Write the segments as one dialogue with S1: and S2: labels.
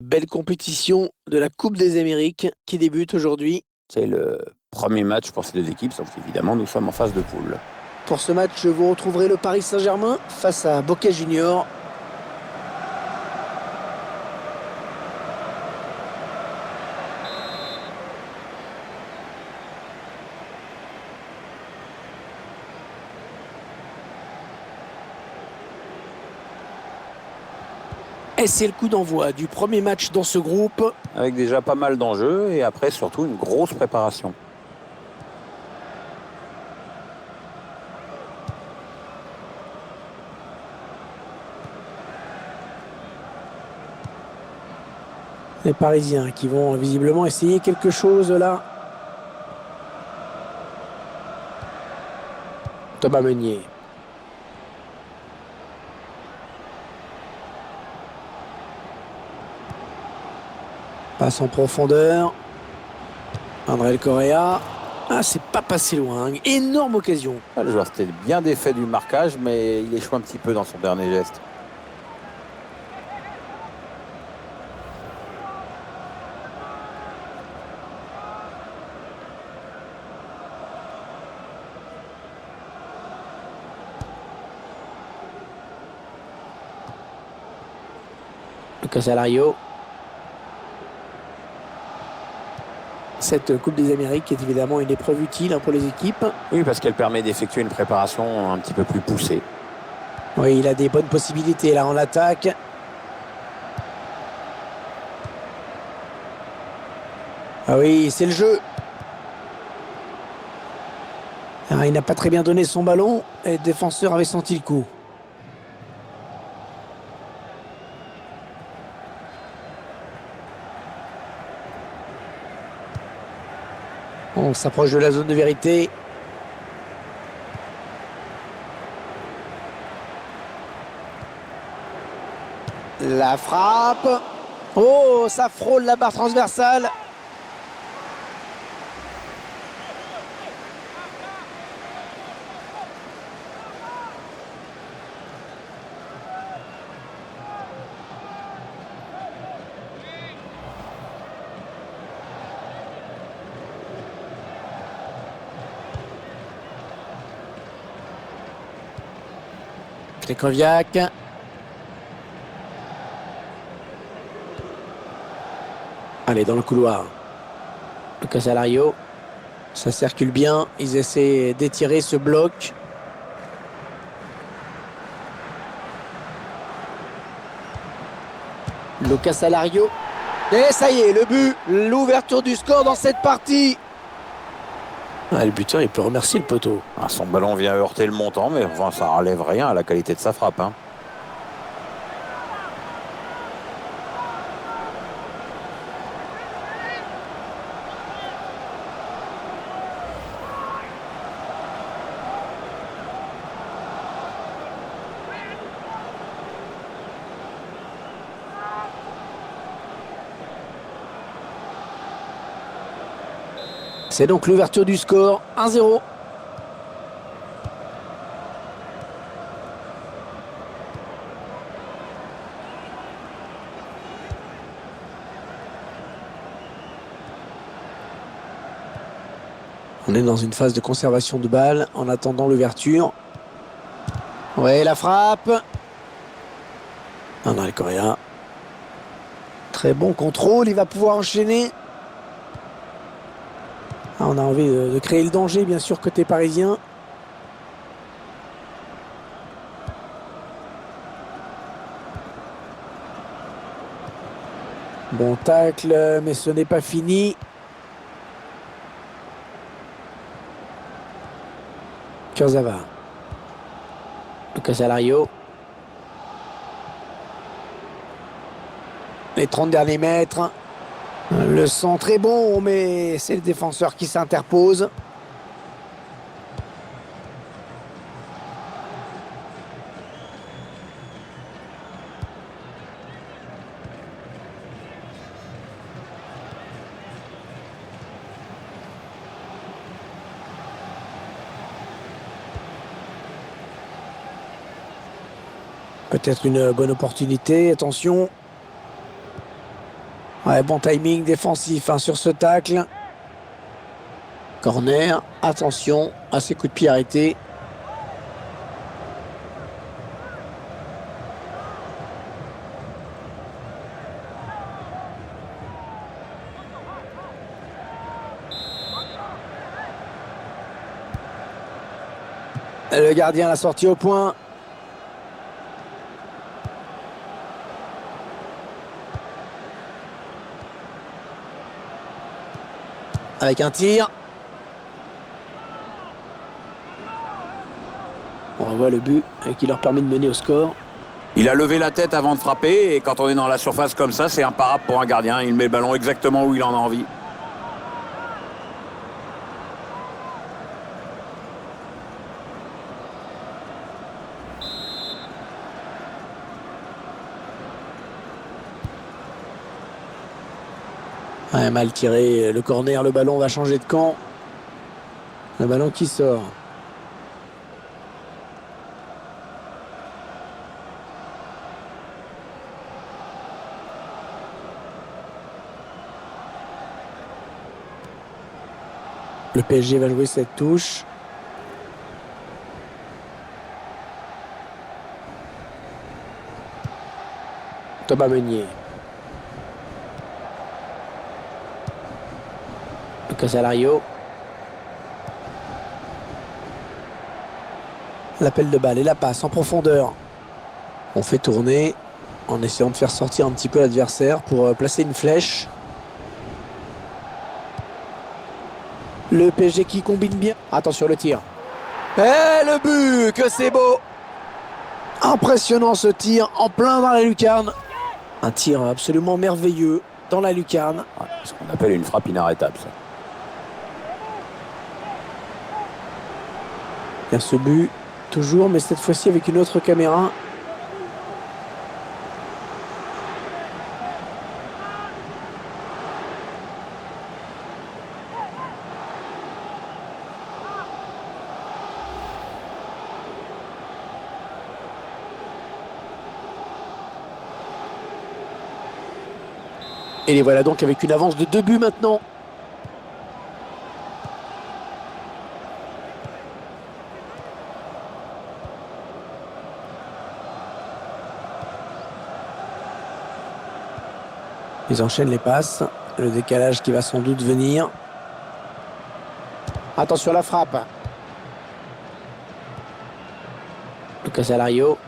S1: Belle compétition de la Coupe des Amériques qui débute aujourd'hui.
S2: C'est le premier match pour ces deux équipes, donc évidemment nous sommes en phase de poule.
S1: Pour ce match, vous retrouverez le Paris Saint-Germain face à Boca Juniors. Et c'est le coup d'envoi du premier match dans ce groupe.
S2: Avec déjà pas mal d'enjeux et après surtout une grosse préparation.
S1: Les Parisiens qui vont visiblement essayer quelque chose là. Thomas Meunier. Passe en profondeur. André Correa. Ah, c'est pas passé loin. Énorme occasion.
S2: Le joueur s'était bien défait du marquage, mais il échoue un petit peu dans son dernier geste.
S1: Lucas Alario. Cette Coupe des Amériques est évidemment une épreuve utile pour les équipes.
S2: Oui, parce qu'elle permet d'effectuer une préparation un petit peu plus poussée.
S1: Oui, il a des bonnes possibilités là en attaque. Ah oui, c'est le jeu. Ah, il n'a pas très bien donné son ballon et le défenseur avait senti le coup. On s'approche de la zone de vérité. La frappe. Oh, ça frôle la barre transversale. Krychowiak. Allez, dans le couloir. Lucas Alario. Ça circule bien. Ils essaient d'étirer ce bloc. Lucas Alario. Et ça y est, le but. L'ouverture du score dans cette partie. Ah, le buteur, il peut remercier le poteau.
S2: Ah, son ballon vient heurter le montant, mais enfin, ça enlève rien à la qualité de sa frappe. Hein.
S1: C'est donc l'ouverture du score, 1-0. On est dans une phase de conservation de balle en attendant l'ouverture. Ouais, la frappe. André Correa. Très bon contrôle, il va pouvoir enchaîner. Ah, on a envie de créer le danger, bien sûr, côté parisien. Bon tacle, mais ce n'est pas fini. Kurzawa. Lucas Alario. Les 30 derniers mètres. Le centre est bon, mais c'est le défenseur qui s'interpose. Peut-être une bonne opportunité, attention. Ouais, bon timing défensif hein, sur ce tacle. Corner, attention à ces coups de pied arrêtés. Le gardien l'a sorti au point. Avec un tir. On revoit le but qui leur permet de mener au score.
S2: Il a levé la tête avant de frapper et quand on est dans la surface comme ça, c'est imparable pour un gardien. Il met le ballon exactement où il en a envie.
S1: Ouais, mal tiré, le corner, le ballon va changer de camp. Le ballon qui sort. Le PSG va jouer cette touche. Thomas Meunier. Casalario. L'appel de balle et la passe en profondeur. On fait tourner en essayant de faire sortir un petit peu l'adversaire pour placer une flèche. Le PSG qui combine bien. Attention le tir. Et le but, que c'est beau! Impressionnant ce tir en plein dans la lucarne. Un tir absolument merveilleux dans la lucarne.
S2: Ouais, ce qu'on appelle une frappe inarrêtable, ça.
S1: Il y a ce but, toujours, mais cette fois-ci avec une autre caméra. Et les voilà donc avec une avance de 2 buts maintenant. Ils enchaînent les passes. Le décalage qui va sans doute venir. Attention à la frappe. Lucas Alario.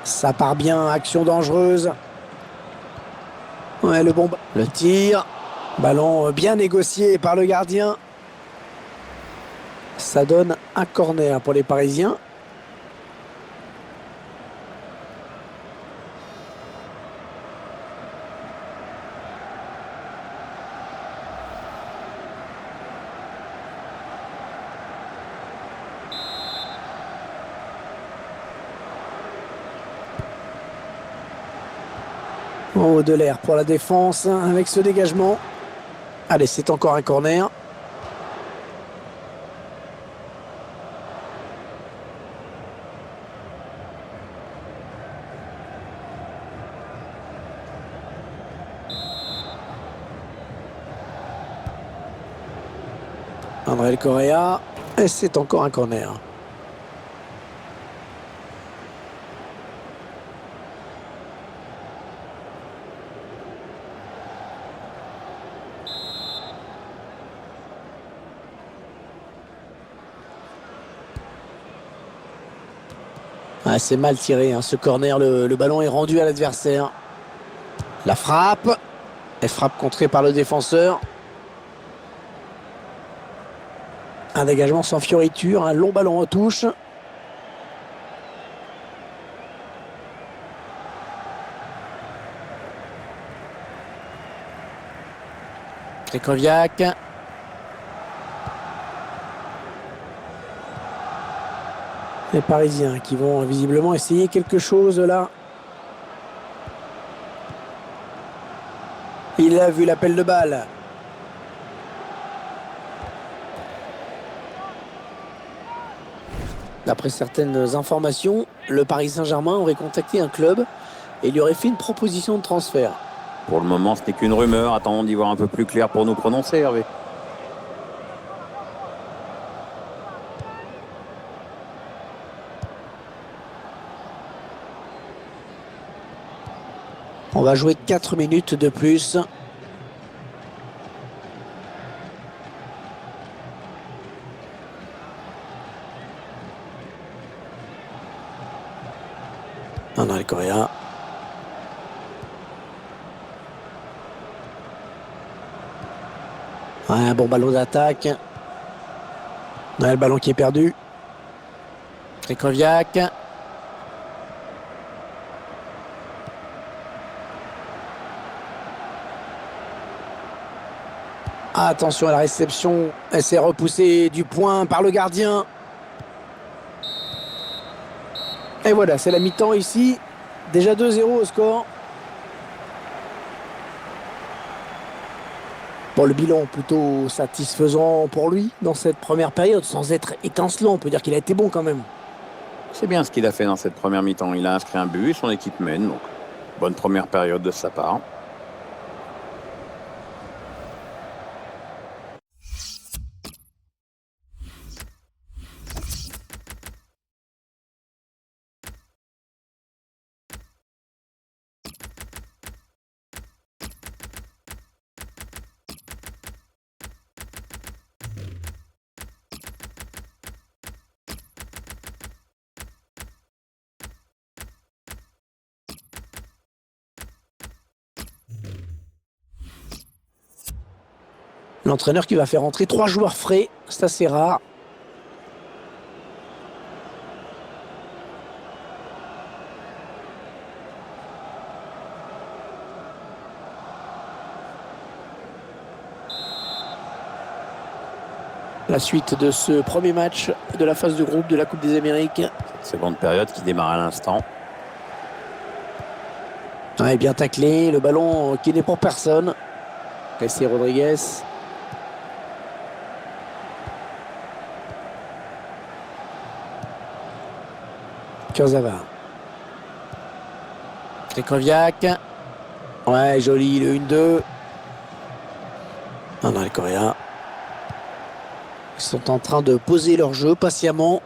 S1: Ça part bien, action dangereuse. Ouais, le tir. Ballon bien négocié par le gardien. Ça donne un corner pour les Parisiens. Oh, de l'air pour la défense avec ce dégagement. Allez, c'est encore un corner. André Correa. Et c'est encore un corner. Ah, c'est mal tiré, hein, ce corner. Le ballon est rendu à l'adversaire. La frappe. Elle frappe contrée par le défenseur. Un dégagement sans fioriture. Un long ballon en touche. Krychowiak. Les Parisiens qui vont visiblement essayer quelque chose là. Il a vu l'appel de balle. D'après certaines informations, le Paris Saint-Germain aurait contacté un club et lui aurait fait une proposition de transfert.
S2: Pour le moment, ce n'est qu'une rumeur. Attendons d'y voir un peu plus clair pour nous prononcer, Hervé.
S1: On va jouer 4 minutes de plus. André Correa. Ouais, un bon ballon d'attaque. Ouais, le ballon qui est perdu. Krychowiak. Attention à la réception. Elle s'est repoussée du point par le gardien. Et voilà, c'est la mi-temps ici. Déjà 2-0 au score. Bon, le bilan plutôt satisfaisant pour lui dans cette première période, sans être étincelant. On peut dire qu'il a été bon quand même.
S2: C'est bien ce qu'il a fait dans cette première mi-temps. Il a inscrit un but et son équipe mène. Donc, bonne première période de sa part.
S1: L'entraîneur qui va faire entrer 3 joueurs frais, c'est assez rare. La suite de ce premier match de la phase de groupe de la Coupe des Amériques.
S2: Cette seconde période qui démarre à l'instant.
S1: Ouais, bien taclé, le ballon qui n'est pour personne. Jessé Rodriguez. Kurzawa. Krychowiak. Ouais, joli, le 1-2. André Correa. Ils sont en train de poser leur jeu patiemment.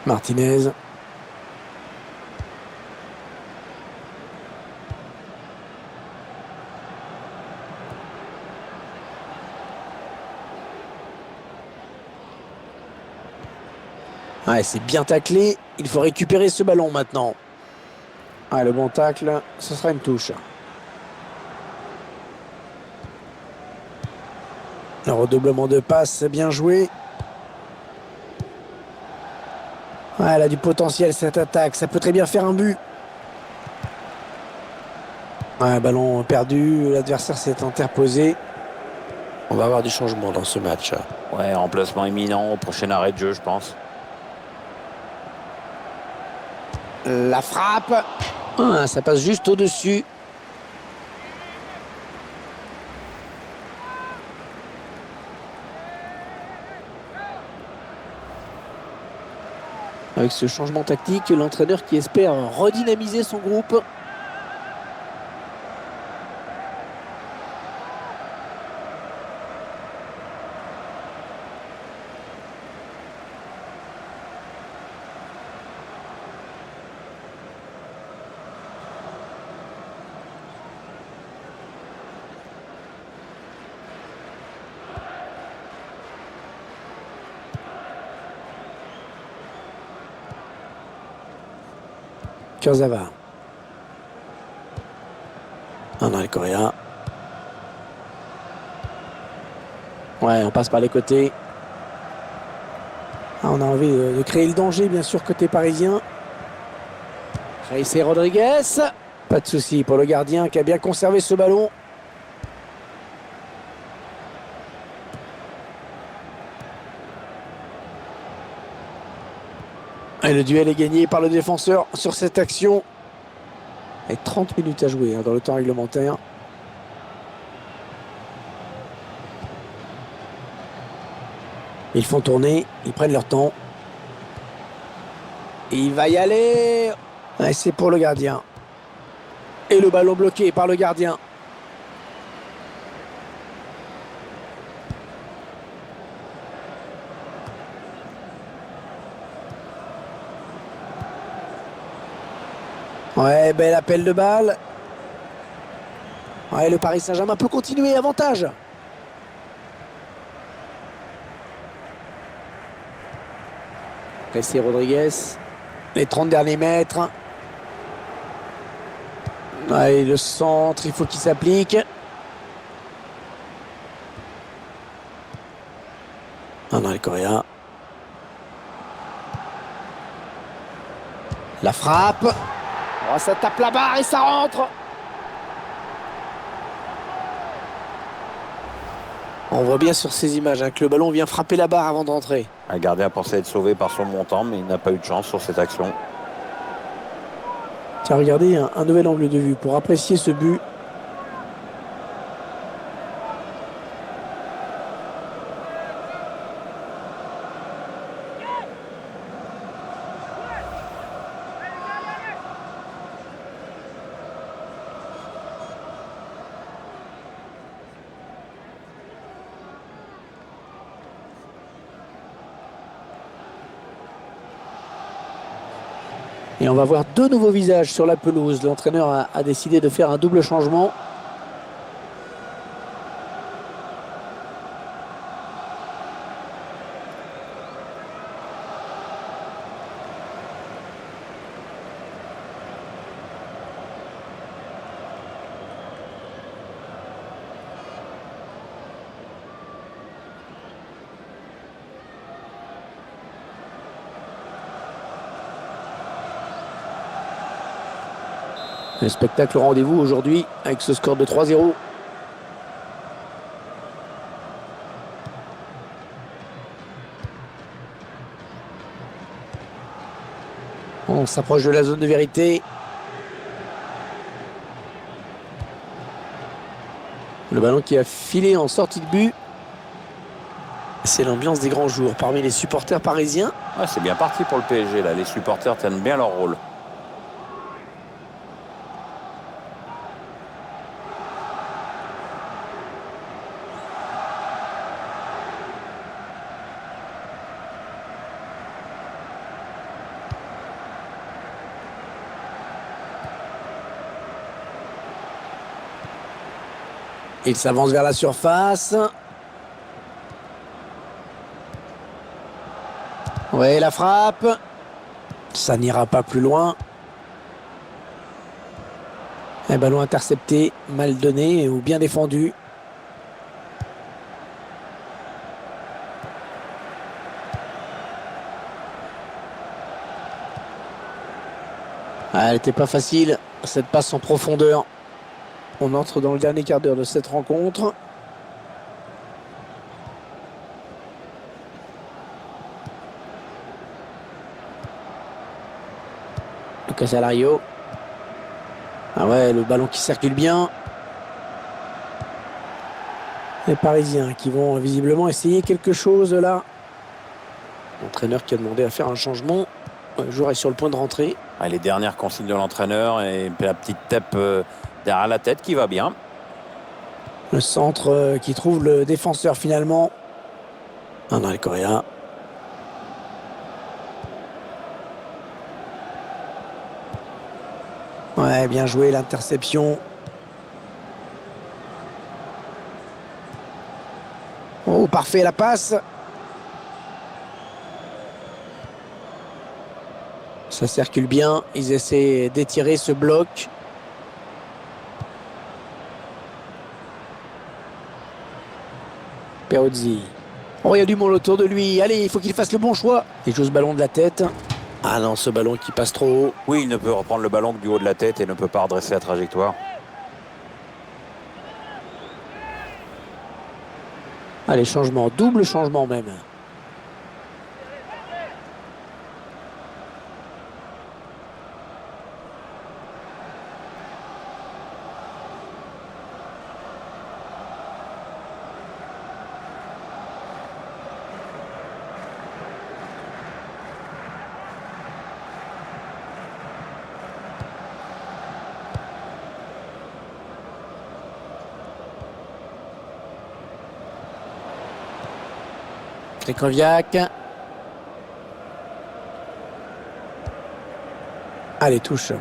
S1: Martinez. Ouais, c'est bien taclé. Il faut récupérer ce ballon maintenant. Ah, le bon tacle, ce sera une touche. Le redoublement de passe, bien joué. Ouais, elle a du potentiel cette attaque. Ça peut très bien faire un but. Ouais, ballon perdu. L'adversaire s'est interposé. On va avoir du changement dans ce match.
S2: Ouais, remplacement imminent au prochain arrêt de jeu, je pense.
S1: La frappe. Ah, ça passe juste au-dessus. Avec ce changement tactique, l'entraîneur qui espère redynamiser son groupe. Kurzawa. André Correa. Ouais, on passe par les côtés. Ah, on a envie de créer le danger, bien sûr, côté parisien. Jessé Rodriguez. Pas de souci pour le gardien qui a bien conservé ce ballon. Et le duel est gagné par le défenseur sur cette action. Et 30 minutes à jouer dans le temps réglementaire. Ils font tourner, ils prennent leur temps. Il va y aller. Ouais, c'est pour le gardien. Et le ballon bloqué par le gardien. Ouais, bel appel de balle. Ouais, le Paris Saint-Germain peut continuer, avantage. Messi Rodriguez. Les 30 derniers mètres. Ouais, le centre, il faut qu'il s'applique. Ah non, le Coréen. La frappe. Oh, ça tape la barre et ça rentre. On voit bien sur ces images que le ballon vient frapper la barre avant de rentrer.
S2: Le gardien pensait être sauvé par son montant, mais il n'a pas eu de chance sur cette action.
S1: Tiens, regardez, un nouvel angle de vue pour apprécier ce but. Et on va voir deux nouveaux visages sur la pelouse. L'entraîneur a décidé de faire un double changement. Le spectacle au rendez-vous aujourd'hui avec ce score de 3-0. On s'approche de la zone de vérité. Le ballon qui a filé en sortie de but. C'est l'ambiance des grands jours parmi les supporters parisiens.
S2: Ouais, c'est bien parti pour le PSG, là. Les supporters tiennent bien leur rôle.
S1: Il s'avance vers la surface. Ouais, la frappe. Ça n'ira pas plus loin. Un ballon intercepté, mal donné ou bien défendu. Ah, elle n'était pas facile, cette passe en profondeur. On entre dans le dernier quart d'heure de cette rencontre. Lucas Alario. Ah ouais, le ballon qui circule bien. Les Parisiens qui vont visiblement essayer quelque chose là. L'entraîneur qui a demandé à faire un changement. Le joueur est sur le point de rentrer.
S2: Ah, les dernières consignes de l'entraîneur et la petite tape derrière la tête qui va bien.
S1: Le centre qui trouve le défenseur finalement. Ah non, le Coréen. Ouais, bien joué l'interception. Oh, parfait la passe. Ça circule bien. Ils essaient d'étirer ce bloc. Peruzzi. Oh, il y a du monde autour de lui. Allez, il faut qu'il fasse le bon choix. Il joue ce ballon de la tête. Ah non, ce ballon qui passe trop haut.
S2: Oui, il ne peut reprendre le ballon que du haut de la tête et ne peut pas redresser la trajectoire.
S1: Allez, changement, double changement même. Krychowiak. Allez, touche.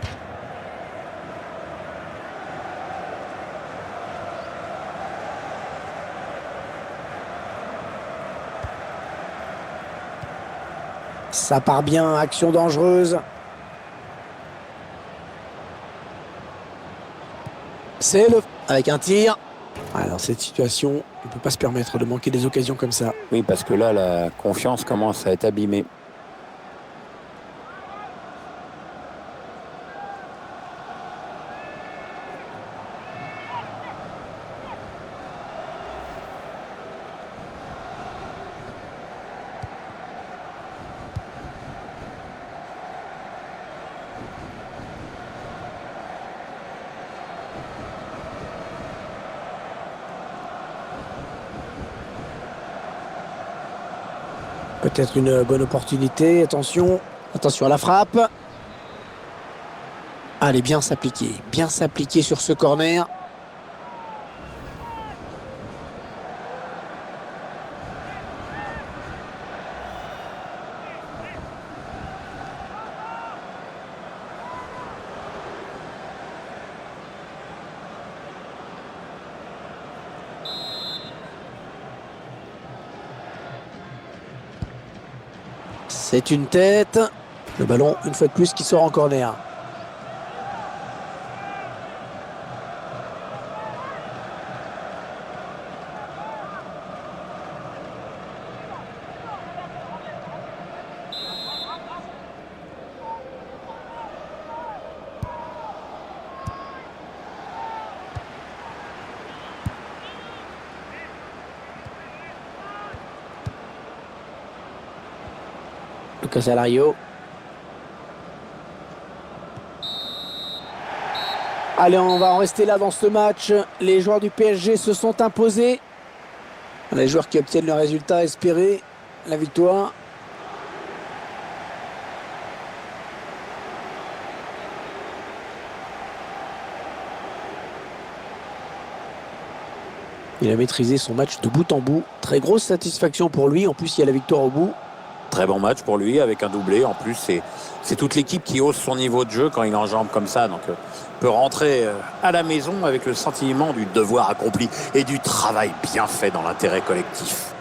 S1: Ça part bien, action dangereuse. C'est le... avec un tir. Ah, dans cette situation, on ne peut pas se permettre de manquer des occasions comme ça.
S2: Oui, parce que là, la confiance commence à être abîmée.
S1: Peut-être une bonne opportunité. Attention. Attention à la frappe. Allez, bien s'appliquer. Bien s'appliquer sur ce corner. C'est une tête. Le ballon, une fois de plus, qui sort en corner. Lucas Alario. Allez, on va en rester là dans ce match. Les joueurs du PSG se sont imposés. Les joueurs qui obtiennent le résultat espéré, la victoire. Il a maîtrisé son match de bout en bout. Très grosse satisfaction pour lui. En plus, il y a la victoire au bout.
S2: Très bon match pour lui avec un doublé. En plus, c'est toute l'équipe qui hausse son niveau de jeu quand il enjambe comme ça. Donc, peut rentrer à la maison avec le sentiment du devoir accompli et du travail bien fait dans l'intérêt collectif.